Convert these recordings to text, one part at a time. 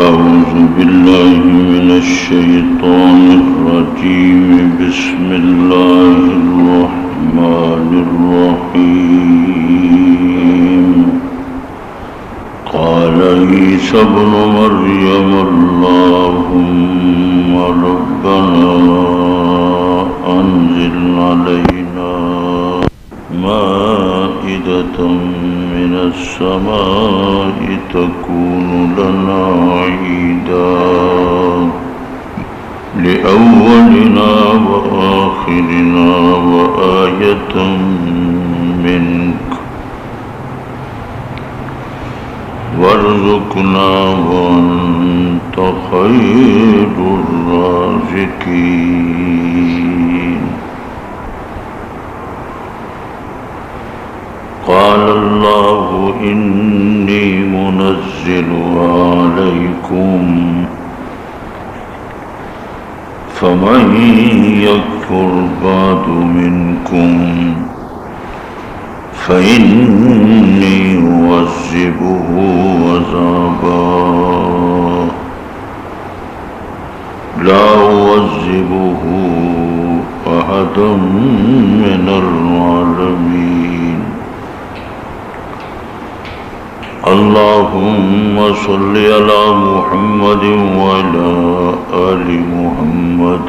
أعوذ بالله من الشيطان الرجيم. بسم الله الرحمن الرحيم. قال عيسى ابن مريم اللهم ربنا أنزل علينا مائدة من السماء تكون لنا عيدا لأولنا وآخرنا وآية منك وارزقنا وأنت خير الرازقين. قال الله إني منزلها عليكم فمن يكفر بعد منكم فإني أعذبه عذابا لا أعذبه أحدا من العالمين. اللهم صل على محمد وعلى آل محمد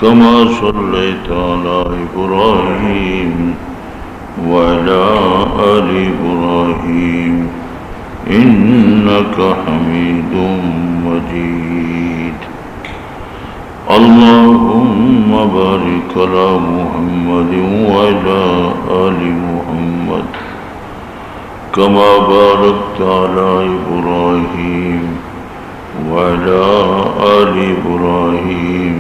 كما صليت على إبراهيم وعلى آل إبراهيم إنك حميد مجيد. اللهم بارك على محمد وعلى آل محمد كما باركت على إبراهيم وعلى آل إبراهيم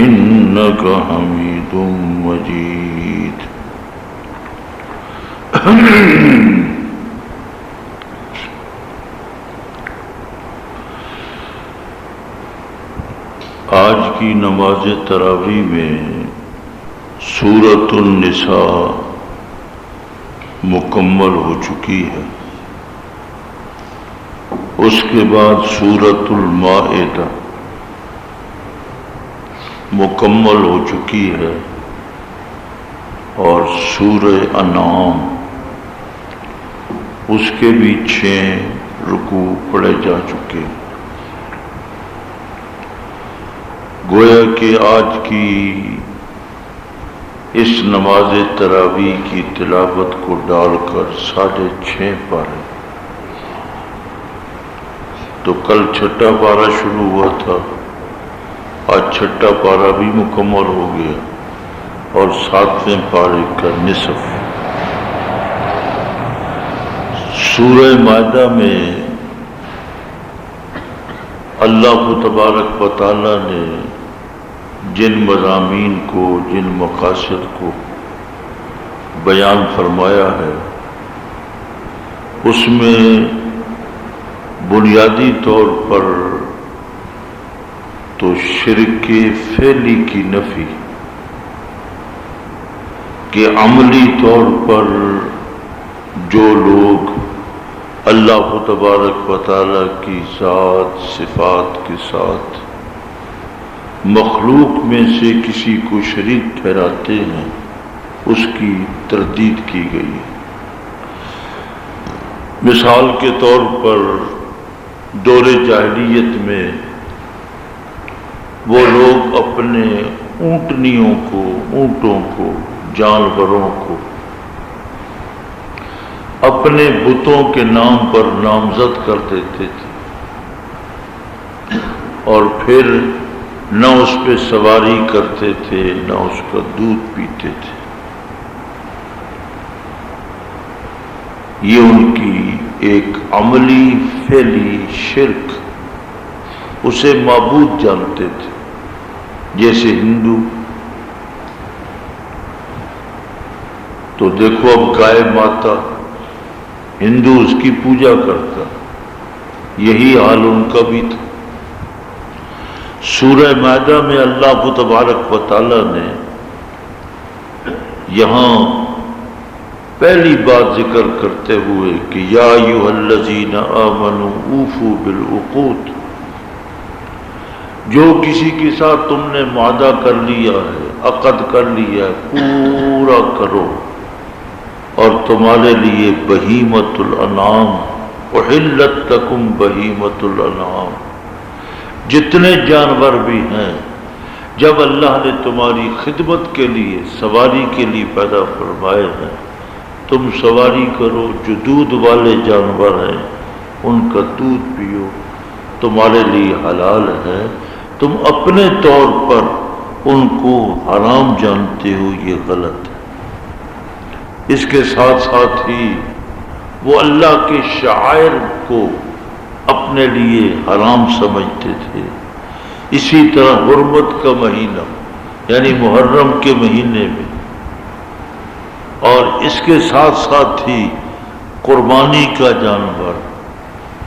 إنك حميد مجيد. آج کی نماز تراویح میں سورۃ النساء مکمل ہو چکی ہے. اس کے بعد سورۃ المائدہ مکمل ہو چکی ہے اور سورہ انعام اس کے بھی 6 رکوع پڑھے جا چکے. گویا کہ آج کی اس نماز تراویح کی تلاوت کو ڈال کر 6.5 پارے. تو کل 6 پارہ شروع ہوا تھا، آج 6 پارہ بھی مکمل ہو گیا اور 7ویں پارے کا نصف. سورہ مائدہ میں اللہ تبارک و تعالی نے جن مضامین کو، جن مقاصد کو بیان فرمایا ہے، اس میں بنیادی طور پر تو شرک فعلی کی نفی، کہ عملی طور پر جو لوگ اللہ تبارک و تعالی کی ذات صفات کے ساتھ مخلوق میں سے کسی کو شریک ٹھہراتے ہیں، اس کی تردید کی گئی. مثال کے طور پر دور جاہلیت میں وہ لوگ اپنے اونٹنیوں کو، اونٹوں کو، جانوروں کو اپنے بتوں کے نام پر نامزد کر دیتے تھے اور پھر نہ اس پہ سواری کرتے تھے، نہ اس کا دودھ پیتے تھے. یہ ان کی ایک عملی فعلی شرک، اسے معبود جانتے تھے. جیسے ہندو تو دیکھو اب گائے ماتا، ہندو اس کی پوجا کرتا، یہی حال ان کا بھی تھا. سورہ مائدہ میں اللہ تبارک و تعالی نے یہاں پہلی بات ذکر کرتے ہوئے کہ یا ایھا الذین آمنوا اوفوا بالعقود، جو کسی کے ساتھ تم نے معاہدہ کر لیا ہے، عقد کر لیا ہے، پورا کرو۔ اور تمہارے لیے بہیمۃ الانعام احلت لکم بہیمۃ الانعام، جتنے جانور بھی ہیں جب اللہ نے تمہاری خدمت کے لیے سواری کے لیے پیدا فرمائے ہیں، تم سواری کرو۔ جو دودھ والے جانور ہیں ان کا دودھ پیو، تمہارے لیے حلال ہے، تم اپنے طور پر ان کو حرام جانتے ہو، یہ غلط ہے۔ اس کے ساتھ ساتھ ہی وہ اللہ کے شعائر کو اپنے لیے حرام سمجھتے تھے۔ اسی طرح حرمت کا مہینہ یعنی محرم کے مہینے میں، اور اس کے ساتھ ساتھ ہی قربانی کا جانور،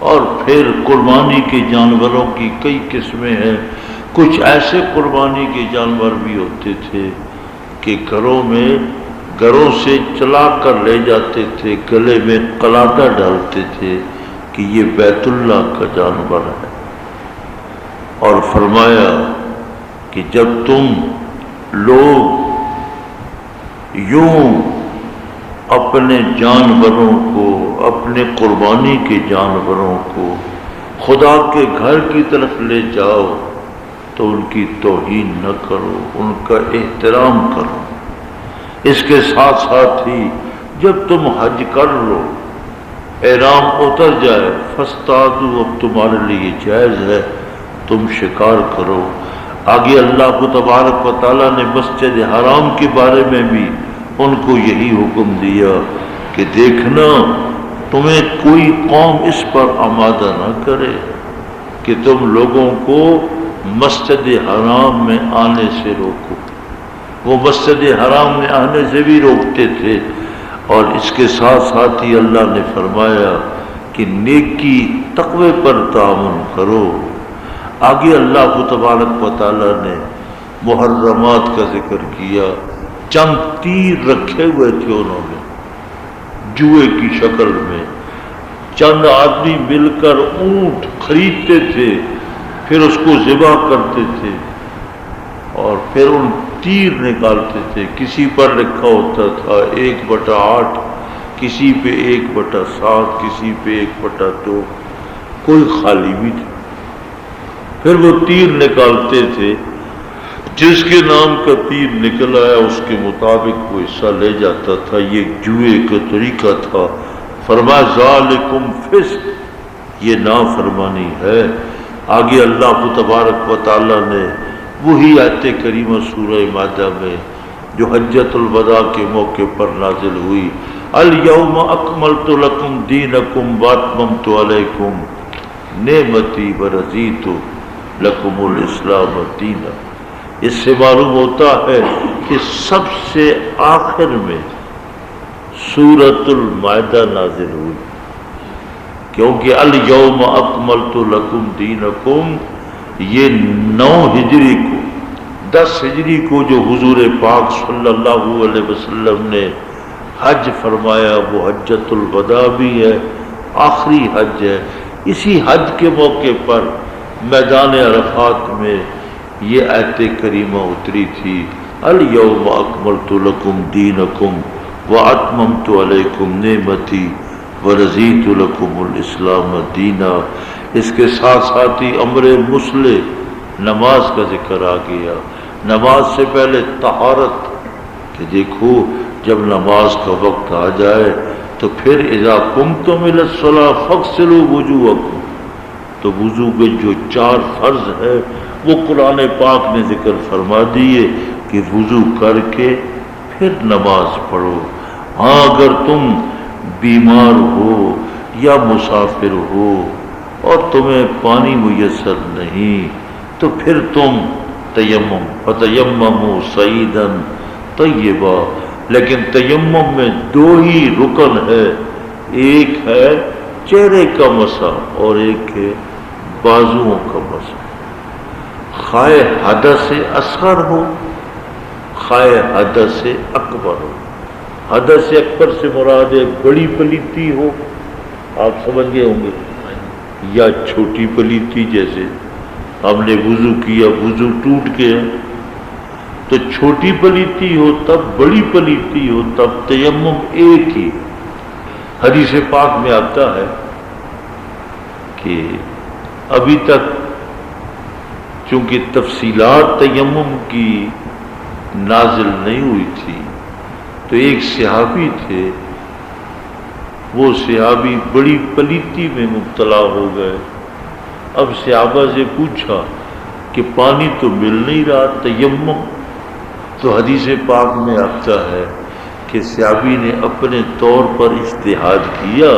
اور پھر قربانی کے جانوروں کی کئی قسمیں ہیں۔ کچھ ایسے قربانی کے جانور بھی ہوتے تھے کہ گھروں سے چلا کر لے جاتے تھے، گلے میں قلاٹہ ڈالتے تھے کہ یہ بیت اللہ کا جانور ہے۔ اور فرمایا کہ جب تم لوگ یوں اپنے جانوروں کو، اپنے قربانی کے جانوروں کو خدا کے گھر کی طرف لے جاؤ تو ان کی توہین نہ کرو، ان کا احترام کرو۔ اس کے ساتھ ساتھ ہی جب تم حج کر لو، احرام اتر جائے، فاصطادوا، اب تمہارے لیے جائز ہے تم شکار کرو۔ آگے اللہ کو تبارک و تعالیٰ نے مسجد حرام کے بارے میں بھی ان کو یہی حکم دیا کہ دیکھنا تمہیں کوئی قوم اس پر آمادہ نہ کرے کہ تم لوگوں کو مسجد حرام میں آنے سے روکو۔ وہ مسجد حرام میں آنے سے بھی روکتے تھے۔ اور اس کے ساتھ ساتھ ہی اللہ نے فرمایا کہ نیکی تقوی پر تعاون کرو۔ آگے اللہ کو تبارک و تعالیٰ نے محرمات کا ذکر کیا۔ چند تیر رکھے ہوئے تھے انہوں نے جوئے کی شکل میں، چند آدمی مل کر اونٹ خریدتے تھے، پھر اس کو ذبح کرتے تھے اور پھر ان تیر نکالتے تھے۔ کسی پر لکھا ہوتا تھا 1/8، کسی پہ 1/7، کسی پہ 1/2، کوئی خالی بھی تھا۔ پھر وہ تیر نکالتے تھے، جس کے نام کا تیر نکل آیا اس کے مطابق وہ حصہ لے جاتا تھا۔ یہ جوئے کا طریقہ تھا۔ فرمایا ذالکم فسق، یہ نافرمانی ہے۔ آگے اللہ کو تبارک و تعالیٰ نے وہی آیت کریمہ سورہ مائدہ میں جو حجۃ الوداع کے موقع پر نازل ہوئی، الیوم اکملت لکم دینکم واتممت علیکم نعمتی ورضیت لکم الاسلام دینا۔ اس سے معلوم ہوتا ہے کہ سب سے آخر میں سورۃ المائدہ نازل ہوئی، کیونکہ الیوم اکملت لکم دینکم یہ 9 ہجری کو، 10 ہجری کو جو حضور پاک صلی اللہ علیہ وسلم نے حج فرمایا وہ حجۃ الوداع بھی ہے، آخری حج ہے۔ اسی حج کے موقع پر میدان عرفات میں یہ آیت کریمہ اتری تھی، الیوم اکملت لکم دینکم واتممت علیکم نعمتی ورضیت لکم الاسلام دینا۔ اس کے ساتھ ساتھ ہی امر مصلح نماز کا ذکر آ گیا۔ نماز سے پہلے طہارت، کہ دیکھو جب نماز کا وقت آ جائے تو پھر اذا قمتم الی الصلاۃ فاغسلوا وجوہکم، تو وضو کے جو 4 فرض ہے وہ قرآن پاک نے ذکر فرما دیے کہ وضو کر کے پھر نماز پڑھو۔ ہاں اگر تم بیمار ہو یا مسافر ہو اور تمہیں پانی میسر نہیں تو پھر تم تیمم، فتیمموا صعیدا طیبا، لیکن تیمم میں 2 ہی رکن ہے، ایک ہے چہرے کا مسح اور ایک ہے بازوؤں کا مسح، خواہ حدث اصغر ہو خواہ حدث اکبر ہو۔ حدث اکبر سے مراد ہے بڑی پلیتی ہو، آپ سمجھ گئے ہوں گے، یا چھوٹی پلیتی، جیسے ہم نے وضو کیا، وضو ٹوٹ گیا، تو چھوٹی پلیتی ہو تب، بڑی پلیتی ہو تب، تیمم ایک ہی۔ حدیث پاک میں آتا ہے کہ ابھی تک چونکہ تفصیلات تیمم کی نازل نہیں ہوئی تھی، تو ایک صحابی تھے، وہ صحابی بڑی پلیتی میں مبتلا ہو گئے۔ اب صحابہ سے پوچھا کہ پانی تو مل نہیں رہا، تیمم؟ تو حدیث پاک میں آتا ہے کہ صحابی نے اپنے طور پر اجتہاد کیا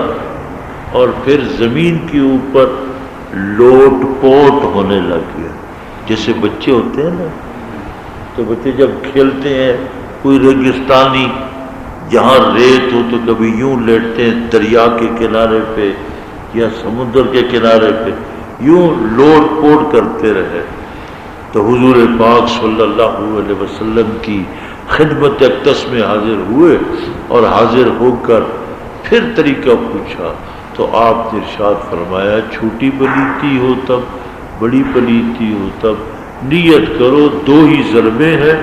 اور پھر زمین کے اوپر لوٹ پوٹ ہونے لگ گیا، جیسے بچے ہوتے ہیں نا، تو بچے جب کھیلتے ہیں کوئی ریگستانی جہاں ریت ہو تو کبھی یوں لیٹتے ہیں دریا کے کنارے پہ یا سمندر کے کنارے پہ، یوں لوٹ پوٹ کرتے رہے۔ تو حضور پاک صلی اللہ علیہ وسلم کی خدمت اقدس میں حاضر ہوئے اور حاضر ہو کر پھر طریقہ پوچھا، تو آپ نے ارشاد فرمایا چھوٹی پلیتی ہو تب، بڑی پلیتی ہو تب، نیت کرو دو ہی ضربیں ہیں،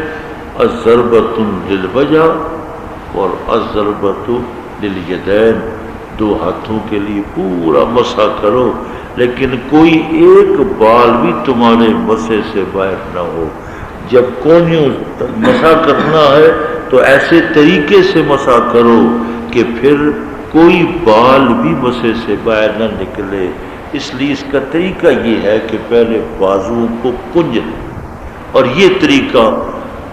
الضربۃ للوجہ اور الضربۃ للیدین، دو ہاتھوں کے لیے پورا مسح کرو، لیکن کوئی ایک بال بھی تمہارے مسے سے باہر نہ ہو۔ جب کونیوں مسح کرنا ہے تو ایسے طریقے سے مسح کرو کہ پھر کوئی بال بھی مسے سے باہر نہ نکلے۔ اس لیے اس کا طریقہ یہ ہے کہ پہلے بازوؤں کو کنج لیں، اور یہ طریقہ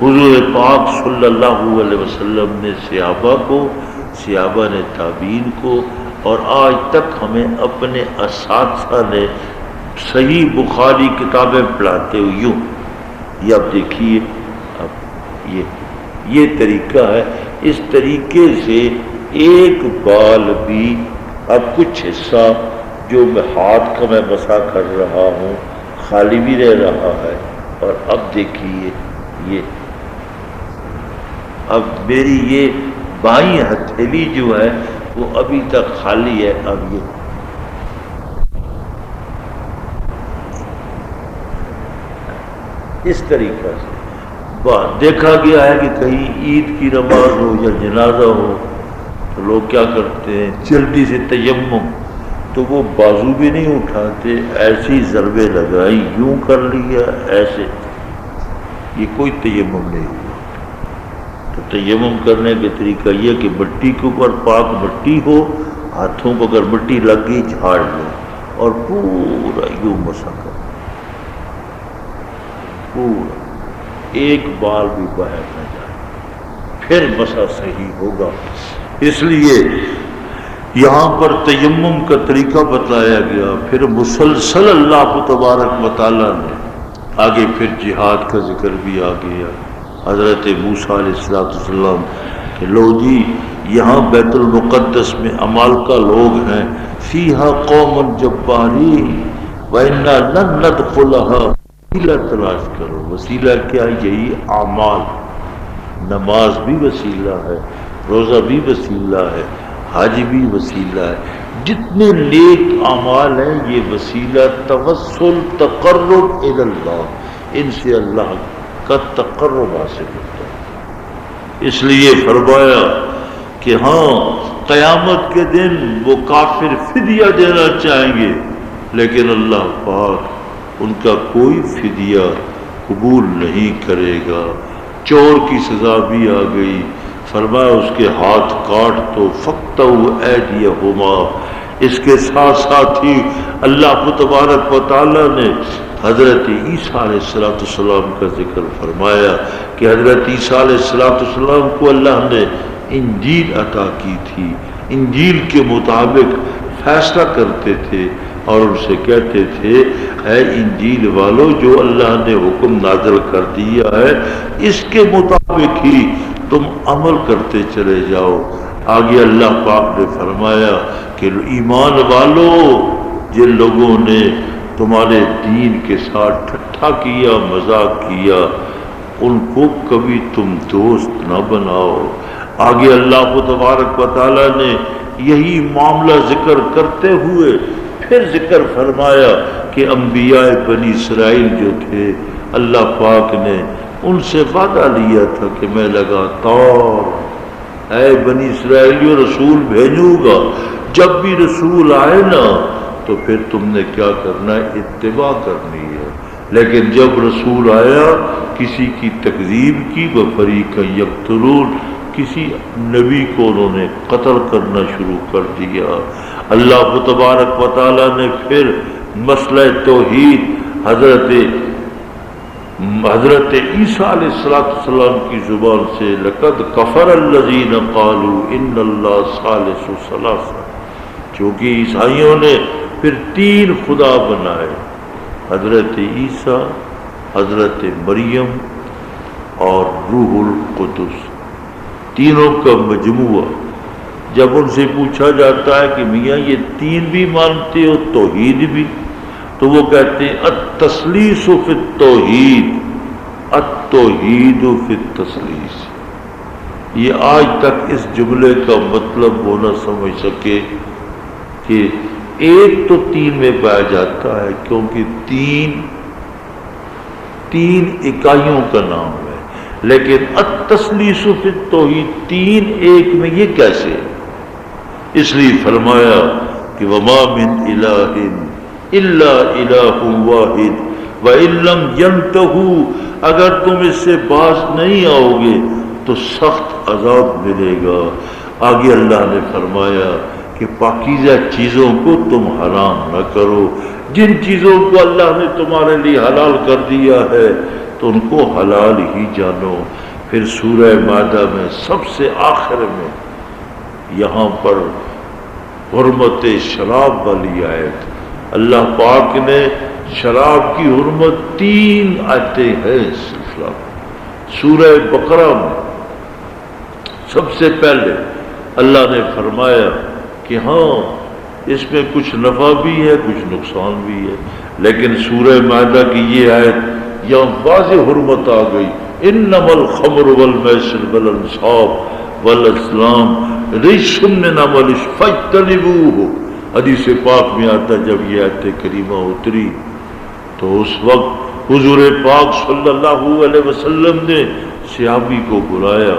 حضور پاک صلی اللہ علیہ وسلم نے صحابہ نے تابعین کو، اور آج تک ہمیں اپنے اساتذہ نے صحیح بخاری کتابیں پڑھاتے ہوئے یوں، یہ اب دیکھیے، اب یہ طریقہ ہے، اس طریقے سے ایک بال بھی، اب کچھ حصہ جو میں ہاتھ کا میں مسح کر رہا ہوں خالی بھی رہ رہا ہے، اور اب دیکھیے یہ، اب میری یہ بائیں ہتھیلی جو ہے وہ ابھی تک خالی ہے۔ اب یہ اس طریقہ سے دیکھا گیا ہے کہ کہیں عید کی نماز ہو یا جنازہ ہو تو لوگ کیا کرتے ہیں، جلدی سے تیمم، تو وہ بازو بھی نہیں اٹھاتے، ایسی ضربیں لگائی، یوں کر لیا ایسے، یہ کوئی تیمم نہیں ہوا۔ تو تیمم کرنے کا طریقہ یہ کہ مٹی کے اوپر پاک مٹی ہو، ہاتھوں کو اگر مٹی لگ گئی جھاڑ لو اور پورا یوں مسح کرو، پورا ایک بال بھی باہر نہ جائے، پھر مسح صحیح ہوگا۔ اس لیے یہاں پر تیمم کا طریقہ بتایا گیا، پھر مسلسل اللہ تبارک و تعالیٰ نے آگے پھر جہاد کا ذکر بھی آ گیا۔ حضرت موسیٰ علیہ السلام کہ لو جی یہاں بیت المقدس میں عمالقہ لوگ ہیں، فیہا قوم جبارین وَإِنَّا لَن نَدْخُلَهَا، وسیلہ تلاش کرو۔ وسیلہ کیا؟ یہی اعمال، نماز بھی وسیلہ ہے، روزہ بھی وسیلہ ہے، حج بھی وسیلہ ہے، جتنے نیک اعمال ہیں یہ وسیلہ توسل تقرب الی اللہ، ان سے اللہ کا تقرب حاصل ہوتا ہے۔ اس لیے فرمایا کہ ہاں قیامت کے دن وہ کافر فدیہ دینا چاہیں گے، لیکن اللہ پاک ان کا کوئی فدیہ قبول نہیں کرے گا۔ چور کی سزا بھی آ گئی، فرمایا اس کے ہاتھ کاٹ دو، فَقْطَعُوا أَيْدِيَهُمَا۔ اس کے ساتھ ساتھ ہی اللہ تبارک و تعالیٰ نے حضرت عیسیٰ علیہ السلام کا ذکر فرمایا کہ حضرت عیسیٰ علیہ السلام کو اللہ نے انجیل عطا کی تھی، انجیل کے مطابق فیصلہ کرتے تھے اور ان سے کہتے تھے اے انجیل والو، جو اللہ نے حکم نازل کر دیا ہے اس کے مطابق ہی تم عمل کرتے چلے جاؤ۔ آگے اللہ پاک نے فرمایا کہ ایمان والو، جن لوگوں نے تمہارے دین کے ساتھ ٹھٹھا کیا، مذاق کیا، ان کو کبھی تم دوست نہ بناؤ۔ آگے اللہ تبارک و تعالیٰ نے یہی معاملہ ذکر کرتے ہوئے پھر ذکر فرمایا کہ انبیاء بنی اسرائیل جو تھے اللہ پاک نے ان سے وعدہ لیا تھا کہ میں لگاتار اے بنی اسرائیلیوں رسول بھیجوں گا، جب بھی رسول آئے نا تو پھر تم نے کیا کرنا ہے، اتباع کرنی ہے۔ لیکن جب رسول آیا کسی کی تکذیب کی، وَفَرِيقًا يَقْتُلُونَ، کسی نبی کو انہوں نے قتل کرنا شروع کر دیا۔ اللہ تبارک و تعالیٰ نے پھر مسئلہ توحید حضرت عیسیٰ علیہ السلام کی زبان سے لقد کفر الذین قالوا ان اللہ ثالث ثلاثہ، چونکہ عیسائیوں نے پھر 3 خدا بنائے، حضرت عیسیٰ، حضرت مریم اور روح القدس، تینوں کا مجموعہ۔ جب ان سے پوچھا جاتا ہے کہ میاں یہ 3 بھی مانتے ہو، توحید بھی، تو وہ کہتے ہیں التثلیث فی التوحید، التوحید فی التثلیث۔ یہ آج تک اس جملے کا مطلب وہ نہ سمجھ سکے کہ ایک تو 3 میں پایا جاتا ہے، کیونکہ 3 اکائیوں کا نام ہے، لیکن التثلیث فی التوحید 3 ایک میں یہ کیسے؟ اس لیے فرمایا کہ وما من الہ الا الہ واحد وَإِن لَّمْ يَنْتَهُوا، اگر تم اس سے باز نہیں آؤ گے تو سخت عذاب ملے گا۔ آگے اللہ نے فرمایا کہ پاکیزہ چیزوں کو تم حرام نہ کرو، جن چیزوں کو اللہ نے تمہارے لیے حلال کر دیا ہے تو ان کو حلال ہی جانو۔ پھر سورہ مائدہ میں سب سے آخر میں یہاں پر حرمت شراب والی آیت، اللہ پاک نے شراب کی حرمت 3 آیتیں ہیں سلسلہ سورہ بقرہ میں۔ سب سے پہلے اللہ نے فرمایا کہ ہاں اس میں کچھ نفع بھی ہے کچھ نقصان بھی ہے، لیکن سورہ مائدہ کی یہ آیت یہاں واضح حرمت آ گئی، انما الخمر والمیسر والانصاب والازلام رجس من عمل فاجتنبوہ۔ حدیث پاک میں آتا جب یہ آیت کریمہ اتری تو اس وقت حضور پاک صلی اللہ علیہ وسلم نے صحابی کو بلایا،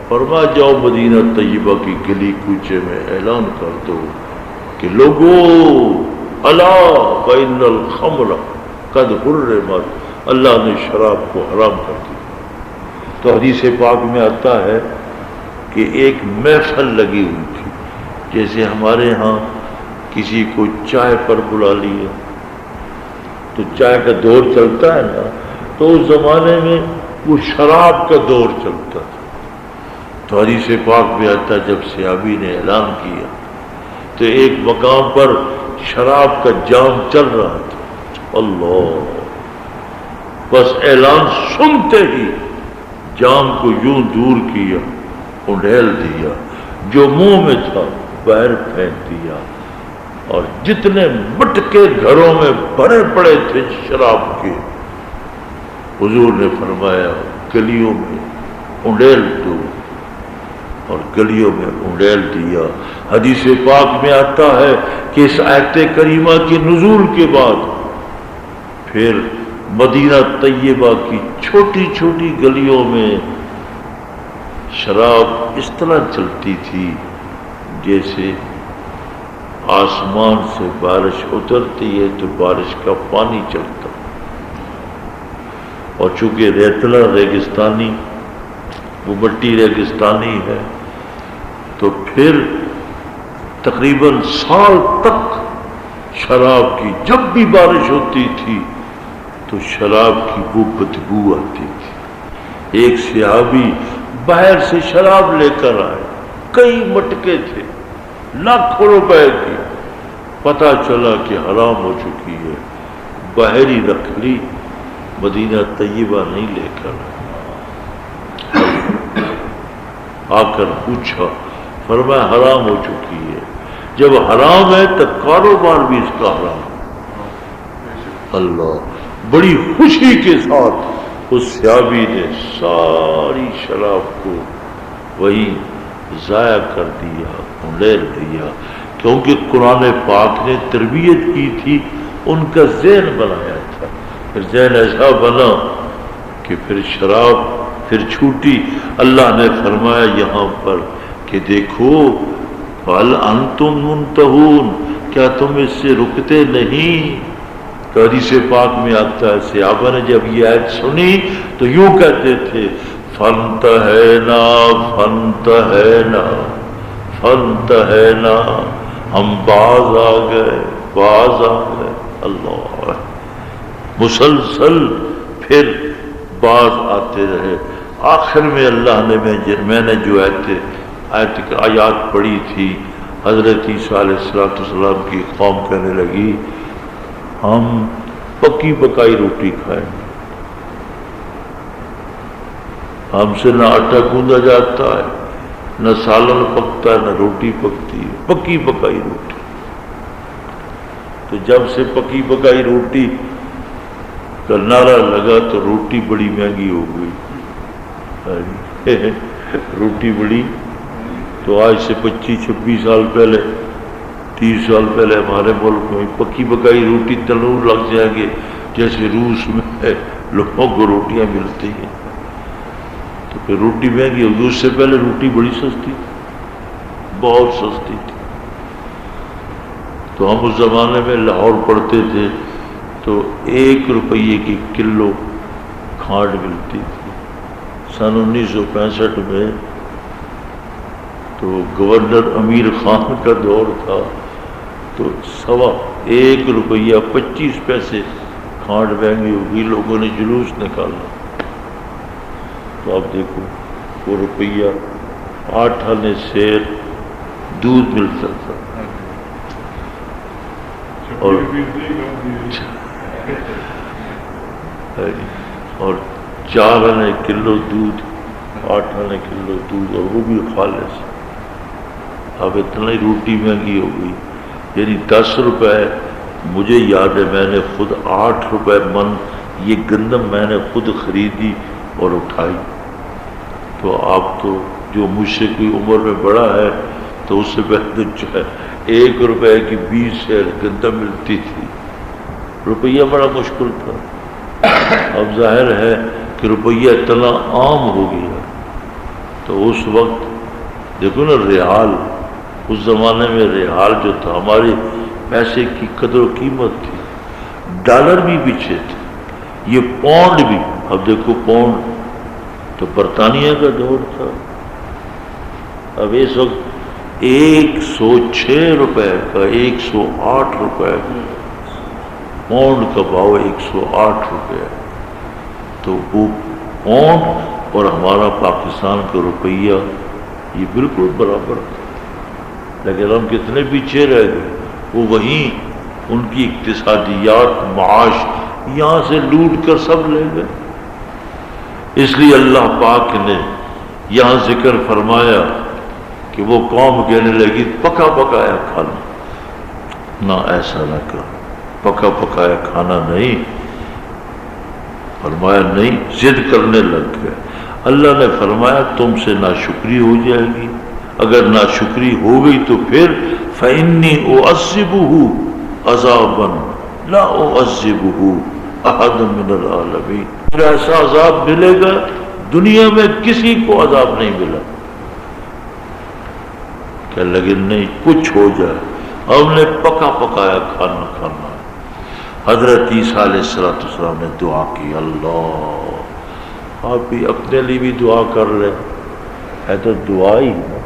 فرمایا جاؤ مدینہ طیبہ کی گلی کوچے میں اعلان کر دو کہ لوگو الا فإن الخمر قد حرمت، اللہ نے شراب کو حرام کر دیا۔ تو حدیث پاک میں آتا ہے کہ ایک محفل لگی ہوئی تھی، جیسے ہمارے ہاں کسی کو چائے پر بلا لیا تو چائے کا دور چلتا ہے نا، تو اس زمانے میں وہ شراب کا دور چلتا تھا۔ تو حدیث پاک میں آتا جب صحابی نے اعلان کیا تو ایک مقام پر شراب کا جام چل رہا تھا، اللہ، بس اعلان سنتے ہی جام کو یوں دور کیا، انڈیل دیا، جو منہ میں تھا باہر پھینک دیا، اور جتنے مٹکے گھروں میں بھرے پڑے تھے شراب کے، حضور نے فرمایا گلیوں میں انڈیل دو، اور گلیوں میں انڈیل دیا۔ حدیث پاک میں آتا ہے کہ اس آیت کریمہ کی نزول کے بعد پھر مدینہ طیبہ کی چھوٹی چھوٹی گلیوں میں شراب اس طرح چلتی تھی جیسے آسمان سے بارش اترتی ہے تو بارش کا پانی چلتا، اور چونکہ ریتلا ریگستانی، وہ مٹی ریگستانی ہے، تو پھر تقریباً سال تک شراب کی جب بھی بارش ہوتی تھی تو شراب کی وہ بدبو آتی تھی۔ ایک صحابی باہر سے شراب لے کر آئے، کئی مٹکے تھے، لاکھوں روپے کی، پتہ چلا کہ حرام ہو چکی ہے، باہر ہی رکھ لی، مدینہ طیبہ نہیں لے کر آ کر پوچھا، فرمایا حرام ہو چکی ہے۔ جب حرام ہے تو کاروبار بھی اس کا حرام۔ اللہ، بڑی خوشی کے ساتھ اس صحابی نے ساری شراب کو وہی ضائع کر دیا، اڑیل دیا، کیونکہ قرآن پاک نے تربیت کی تھی، ان کا ذہن بنایا تھا، پھر ذہن ایسا بنا کہ پھر شراب پھر چھوٹی۔ اللہ نے فرمایا یہاں پر کہ دیکھو فَهَلْ أَنْتُمْ مُنْتَهُونَ، کیا تم اس سے رکتے نہیں؟ تو حدیث پاک میں آتا ہے صحابہ نے جب یہ آیت سنی تو یوں کہتے تھے فَانْتَهَيْنَا فَانْتَهَيْنَا فَانْتَهَيْنَا، ہم باز آ گئے، باز آ گئے۔ اللہ مسلسل پھر باز آتے رہے۔ آخر میں اللہ نے میں نے جو آیات پڑھی تھی، حضرت عیسیٰ علیہ السلام کی قوم کہنے لگی ہم پکی پکائی روٹی کھائیں، ہم سے نہ آٹا گوندا جاتا ہے، نہ سالن پکتا ہے، نہ روٹی پکتی ہے، پکی پکائی روٹی۔ تو جب سے پکی پکائی روٹی کا نعرہ لگا تو روٹی بڑی مہنگی ہو گئی۔ روٹی بڑی، تو آج سے 25-26 سال پہلے، 30 سال پہلے ہمارے ملک میں پکی پکائی روٹی تنور لگ جائیں گے جیسے روس میں لوگوں کو روٹیاں ملتی ہیں، تو پھر روٹی مہنگی ہوگی۔ اس سے پہلے روٹی بڑی سستی تھی، بہت سستی تھی۔ تو ہم اس زمانے میں لاہور پڑھتے تھے تو 1 روپیے کی کلو کھانڈ ملتی تھی۔ سن 1965 میں تو گورنر امیر خان کا دور تھا، تو 1.25 روپیہ 25 پیسے کھانڈ مہنگی ہوگی، لوگوں نے جلوس نکالا۔ تو آپ دیکھو وہ روپیہ 8 آنے سیر دودھ ملتا تھا، اور 4 آنے کلو دودھ، 8 آنے کلو دودھ، اور وہ بھی خالص۔ اب اتنا ہی روٹی مہنگی ہو گئی، یعنی 10 روپے، مجھے یاد ہے میں نے خود 8 روپے من یہ گندم میں نے خود خریدی اور اٹھائی۔ تو آپ تو جو مجھ سے کوئی عمر میں بڑا ہے تو اس سے پہلے جو ہے 1 روپے کی 20 سیر گندم ملتی تھی، روپیہ بڑا مشکل تھا۔ اب ظاہر ہے کہ روپیہ اتنا عام ہو گیا، تو اس وقت دیکھو نا ریال، اس زمانے میں ریال جو تھا، ہمارے پیسے کی قدر و قیمت تھی، ڈالر بھی پیچھے تھے، یہ پاؤنڈ بھی۔ اب دیکھو پاؤنڈ تو برطانیہ کا دور تھا، اب اس وقت 106 روپے کا، 108 روپے پاؤنڈ کا بھاؤ 108 روپے۔ تو وہ پاؤنڈ اور ہمارا پاکستان کا روپیہ یہ بالکل برابر تھا، لیکن ہم کتنے پیچھے رہ گئے۔ وہ وہیں ان کی اقتصادیات، معاش یہاں سے لوٹ کر سب لے گئے۔ اس لیے اللہ پاک نے یہاں ذکر فرمایا کہ وہ قوم کہنے لگی پکا پکایا کھانا، نہ ایسا نہ کر، پکا پکایا کھانا نہیں، فرمایا نہیں، ضد کرنے لگ گئے۔ اللہ نے فرمایا تم سے ناشکری ہو جائے گی، اگر ناشکری ہو گئی تو پھر فَإِنِّي أُعَذِّبُهُ عَذَابًا لَا أُعَذِّبُهُ أَحَدًا مِنَ الْعَالَمِينَ، پھر ایسا عذاب ملے گا دنیا میں کسی کو عذاب نہیں ملا۔ کہ لیکن نہیں، کچھ ہو جائے، ہم نے پکا پکایا کھانا کھانا۔ حضرت عیسیٰ علیہ السلام نے دعا کی، اللہ آپ بھی اپنے لیے بھی دعا کر لیں، ہے تو دعا ہی نا،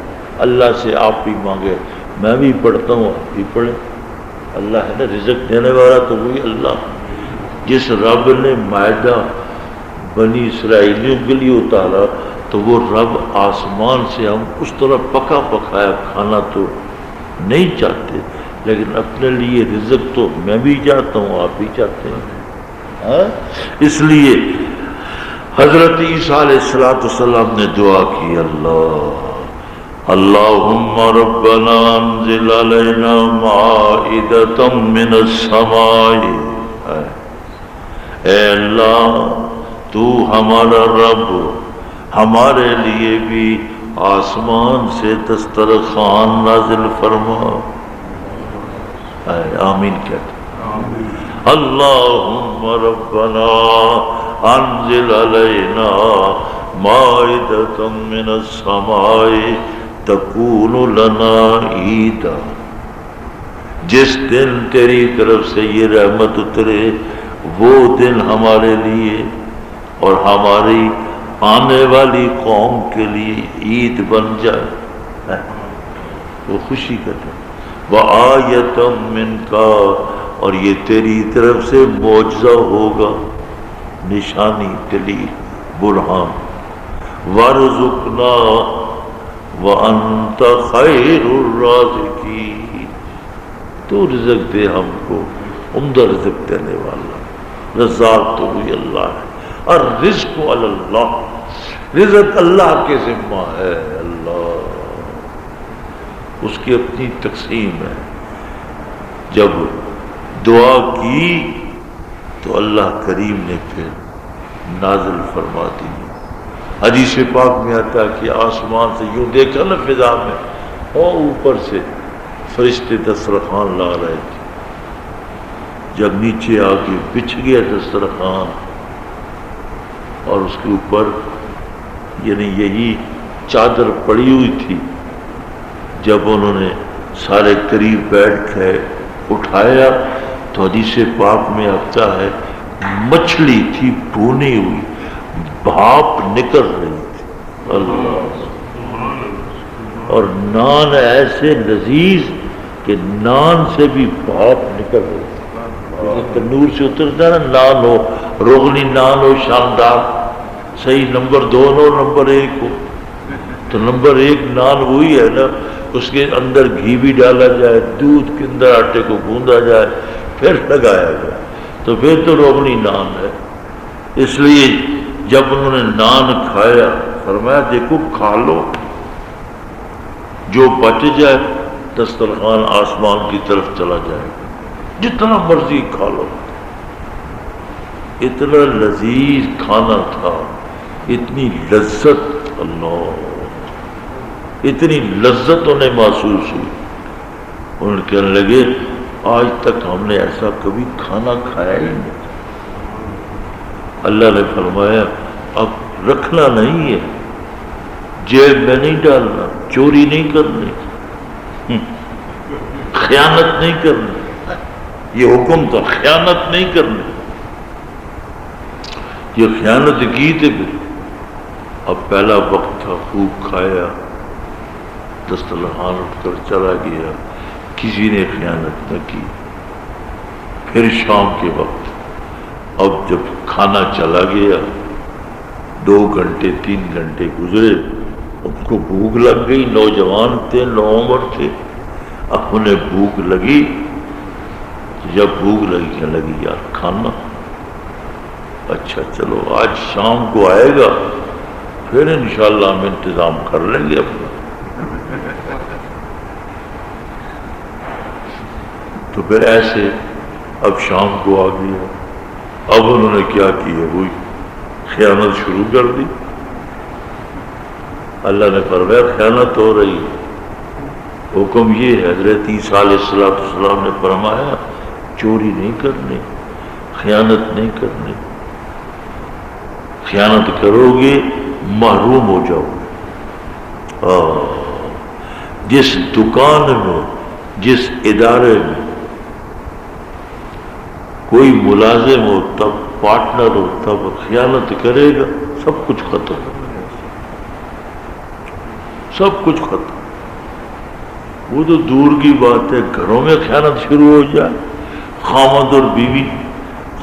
اللہ سے آپ بھی مانگے، میں بھی پڑھتا ہوں آپ بھی پڑھیں۔ اللہ ہے نا رزق دینے والا، تو وہی اللہ جس رب نے معدہ بنی اسرائیلیوں کے لیے اتارا، تو وہ رب آسمان سے ہم اس طرح پکا پکایا کھانا تو نہیں چاہتے، لیکن اپنے لیے رزق تو میں بھی چاہتا ہوں، آپ بھی چاہتے ہیں۔ اس لیے حضرت عیسیٰ علیہ السلام نے دعا کی، اللہم ربنا انزل علینا مائدۃ من السماء، اے اللہ تو ہمارا رب ہمارے لیے بھی آسمان سے دسترخوان نازل فرما. آمین کہتے. اللہم ربنا انزل علینا مائدۃ من السماء تکون لنا عیدا. جس دن تیری طرف سے یہ رحمت اترے وہ دن ہمارے لیے اور ہماری آنے والی قوم کے لیے عید بن جائے. وہ خوشی کا دن. وآیۃ منک، اور یہ تیری طرف سے معجزہ ہوگا، نشانی، دلیل، برہان. وارزقنا وانت خیر الرازقین، تو رزق دے ہم کو، عمدہ رزق دینے والا. رزاق تو وہی اللہ ہے. الرزق علی اللہ، رزق اللہ کے ذمہ ہے. اللہ اس کی اپنی تقسیم ہے. جب دعا کی تو اللہ کریم نے پھر نازل فرما دی. حدیث پاک میں آتا ہے کہ آسمان سے یوں دیکھا نا فضا میں، اور اوپر سے فرشتے دسترخوان لا رہے تھے. جب نیچے آ کے بچھ گیا دسترخوان اور اس کے اوپر یعنی یہی چادر پڑی ہوئی تھی، جب انہوں نے سارے قریب بیٹھ کے اٹھایا تو حدیث پاک میں آتا ہے مچھلی تھی بھونی ہوئی، بھاپ نکل رہی تھی. اللہ. اور نان ایسے لذیذ کہ نان سے بھی بھاپ نکل رہی تھی. تنور سے اترتا نا، نان ہو، روغنی نان ہو شاندار، صحیح نمبر 2 ہو نمبر 1 ہو، تو نمبر 1 نان وہی ہے نا، اس کے اندر گھی بھی ڈالا جائے، دودھ کے اندر آٹے کو گوندا جائے، پھر لگایا جائے، تو پھر تو روغنی نان ہے. اس لیے جب انہوں نے نان کھایا فرمایا دیکھو کھا لو، جو بچ جائے دسترخوان آسمان کی طرف چلا جائے گا، جتنا مرضی کھا لو. اتنا لذیذ کھانا تھا، اتنی لذت، اللہ، اتنی لذت انہیں محسوس ہوئی. انہوں نے کہنے لگے آج تک ہم نے ایسا کبھی کھانا کھایا ہی نہیں. اللہ نے فرمایا اب رکھنا نہیں ہے، جیب میں نہیں ڈالنا، چوری نہیں کرنی، خیانت نہیں کرنی. یہ حکم تھا، خیانت نہیں کرنی. یہ خیانت کی تھی. پھر اب پہلا وقت تھا، خوب کھایا، دسترخوان اٹھ کر چلا گیا، کسی نے خیانت نہ کی. پھر شام کے وقت اب جب کھانا چلا گیا، 2 گھنٹے 3 گھنٹے گزرے، ان کو بھوک لگ گئی. نوجوان تھے، نوعمر تھے، اب انہیں بھوک لگی. جب بھوک لگی یار کھانا، اچھا چلو آج شام کو آئے گا پھر انشاءاللہ ہم انتظام کر لیں گے اپنا. تو پھر ایسے اب شام کو آ گیا. اب انہوں نے کیا کیا، وہی خیانت شروع کر دی. اللہ نے فرمایا خیانت ہو رہی ہے. حکم یہ ہے، حضرت عیسیٰ علیہ السلام نے فرمایا چوری نہیں کرنی، خیانت نہیں کرنی. خیانت کرو گے محروم ہو جاؤ گے. جس دکان میں، جس ادارے میں کوئی ملازم ہو، تب پارٹنر ہو، تب خیانت کرے گا، سب کچھ ختم، سب کچھ ختم. وہ تو دور کی بات ہے، گھروں میں خیانت شروع ہو جائے، خاوند اور بیوی،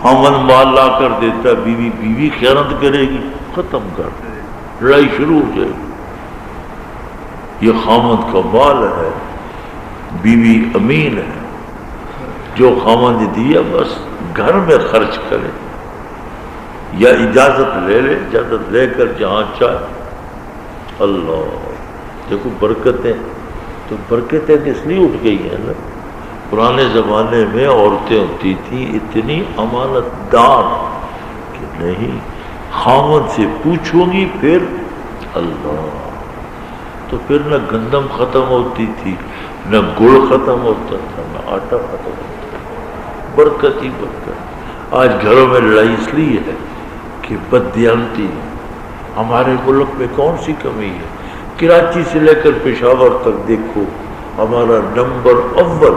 خاوند مال لا کر دیتا، بیوی خیانت کرے گی، ختم کر دے، لڑائی شروع ہو جائے گی. یہ خاوند کا مال ہے، بیوی امین ہے، جو خاوند دیا بس گھر میں خرچ کرے، یا اجازت لے لے، اجازت لے کر جہاں چاہے. اللہ دیکھو برکتیں، تو برکتیں اس لیے اٹھ گئی ہیں نا. پرانے زمانے میں عورتیں ہوتی تھیں اتنی امانت دار کہ نہیں، خاوند سے پوچھوں گی پھر اللہ. تو پھر نہ گندم ختم ہوتی تھی، نہ گڑ ختم ہوتا تھا، نہ آٹا ختم ہوتا تھا، برکت ہی برکت۔ آج گھروں میں لڑائی اس لیے ہے کہ بددیانتی ہے۔ ہمارے ملک میں کون سی کمی ہے؟ کراچی سے لے کر پشاور تک دیکھو، ہمارا نمبر اول۔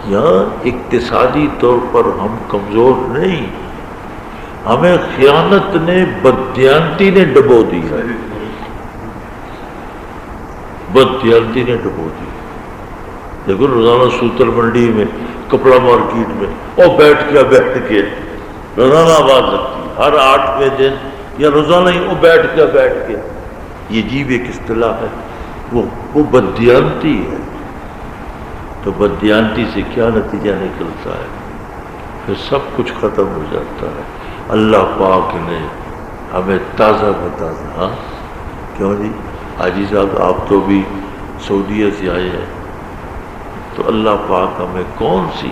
یہاں اقتصادی طور پر ہم کمزور نہیں، ہمیں خیانت نے، بددیانتی نے ڈبو دیا ہے، بددیانتی نے ڈبو دیا۔ دیکھو روزانہ سوتر منڈی میں، کپڑا مارکیٹ میں، اور بیٹھ کے روزانہ آواز لگتی ہے، ہر 8ویں دن یا روزانہ ہی وہ بیٹھ کے یہ عجیب ایک اصطلاح ہے، وہ بددیانتی ہے۔ تو بددیانتی سے کیا نتیجہ نکلتا ہے؟ پھر سب کچھ ختم ہو جاتا ہے۔ اللہ پاک نے ہمیں تازہ بتازہ، ہاں کیوں جی حاجی صاحب آپ تو بھی سعودیہ سے آئے ہیں، تو اللہ پاک ہمیں کون سی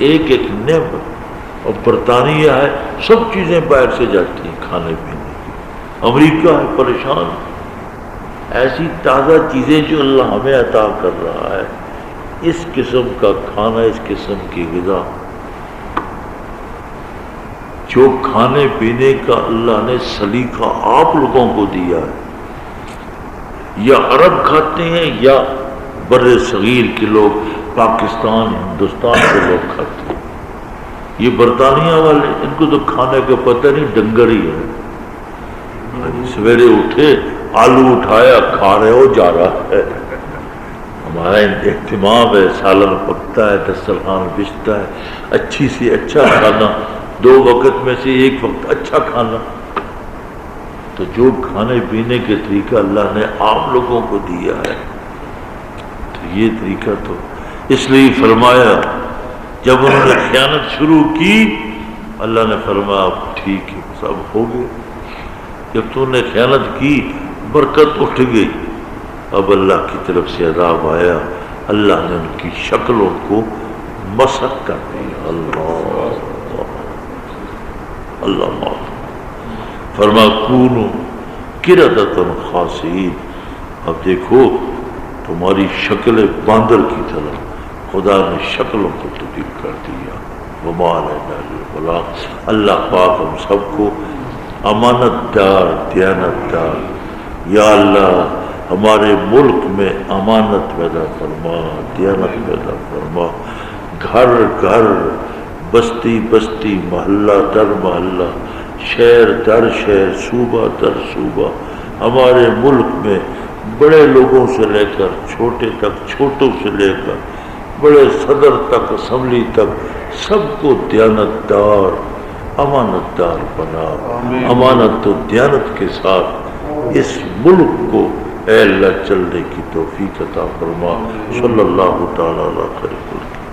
ایک نعمت، اور برطانیہ ہے سب چیزیں باہر سے جاتی ہیں کھانے پینے کی، امریکہ ہے پریشان، ایسی تازہ چیزیں جو اللہ ہمیں عطا کر رہا ہے، اس قسم کا کھانا، اس قسم کی غذا، جو کھانے پینے کا اللہ نے سلیقہ آپ لوگوں کو دیا ہے، یا عرب کھاتے ہیں یا بر صغیر کے لوگ، پاکستان ہندوستان کے لوگ کھاتے ہیں۔ یہ برطانیہ والے، ان کو تو کھانے کا پتہ نہیں، ڈنگر ہی ہے۔ سویرے اٹھے، آلو اٹھایا، کھا رہے ہو، جا رہا ہے۔ ہمارا اہتمام ہے، سالن پکتا ہے، دسترخوان بچتا ہے، اچھی سی اچھا کھانا، 2 وقت میں سے 1 وقت اچھا کھانا۔ تو جو کھانے پینے کے طریقہ اللہ نے آپ لوگوں کو دیا ہے، تو یہ طریقہ تو اس لیے فرمایا، جب انہوں نے خیانت شروع کی، اللہ نے فرمایا اب ٹھیک ہے، سب ہو گئے۔ جب تو نے خیانت کی، برکت اٹھ گئی، اب اللہ کی طرف سے عذاب آیا، اللہ نے ان کی شکلوں کو مسخ کر دیا۔ اللہ معاف فرما، کونوا قردۃ خاسئین۔ اب دیکھو تمہاری شکل باندر کی طرح خدا نے شکلوں کو تبدیل کر دیا۔ وما علینا الا البلاغ۔ اللہ پاک ہم سب کو امانت دار، دیانت دار، یا اللہ ہمارے ملک میں امانت پیدا فرما، دیانت پیدا فرما، گھر گھر، بستی بستی، محلہ در محلہ، شہر در شہر، صوبہ در صوبہ، ہمارے ملک میں بڑے لوگوں سے لے کر چھوٹے تک، چھوٹوں سے لے کر بڑے صدر تک، اسمبلی تک، سب کو دیانت دار، امانت دار بنا۔ امانت و دیانت کے ساتھ اس ملک کو اے اللہ چلنے کی توفیق عطا فرما۔ صلی اللہ تعالی علیہ وسلم۔